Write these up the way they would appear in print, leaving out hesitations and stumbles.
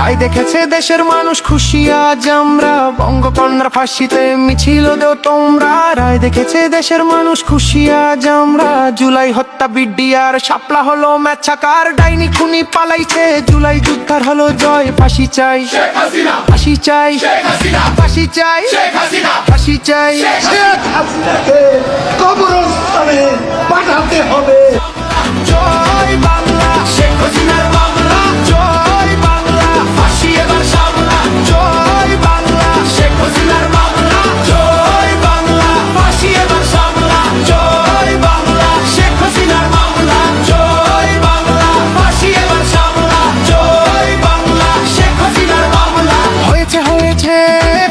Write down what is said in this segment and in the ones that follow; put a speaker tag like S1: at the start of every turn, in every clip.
S1: রায় দেখেছে দেশের মানুষ খুশি আজ আমরা, বঙ্গকন্যার ফাঁসিতে মিছিল দেও তোমরা। রায় দেখেছে দেশের মানুষ খুশি আজ আমরা, জুলাই হত্যা বিডিআর শাপলা হলো ম্যাচাকার। ডাইনি খুনি পালাইছে, জুলাই যুদ্ধার হলো জয়। ফাঁসি চাই ফাঁসি চাই ফাঁসি চাই ফাঁসি চাই,
S2: কবরস্থানে পাঠাতে হবে।
S1: জয় বাংলা, শেখ হাসিনার মামলা। জয় বাংলা, ফাঁসি এবার সামলা। জয় বাংলা, শেখ হাসিনার মামলা। জয় বাংলা, ফাঁসি এবার সামলা। জয় বাংলা, শেখ হাসিনার মামলা। জয় বাংলা, ফাঁসি এবার সামলা। জয় বাংলা, শেখ হাসিনার মামলা। হয়েছে হয়েছে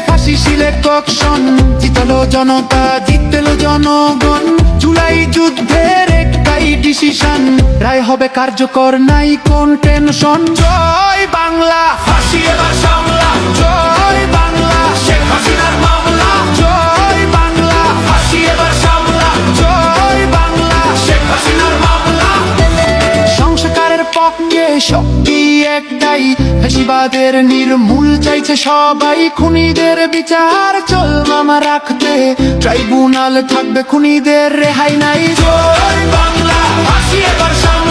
S1: ফাঁসি সিলেকশন, জিতলো জনতা জিতলো জনগণ। জুলাই যুদ্ধের একটাই ডিসিশন, রায় হবে কার্যকর নাই কোন টেনশন। জয় বাংলা, ফাঁসি এবার সামলা। জয় বাংলা, শেখ হাসিনার মামলা। জয় বাংলা, ফাঁসি এবার সামলা। জয় বাংলা, শেখ হাসিনার মামলা। সংস্কারের পক্ষে শক্তি একটাই, ফ্যাসিবাদের নির্মূল চাইছে সবাই। খুনিদের বিচার চল মামা রাখতে, ট্রাইব্যুনাল থাকবে খুনিদের রেহাই নাই। জয় বাংলা, ফাঁসি এবার সামলা।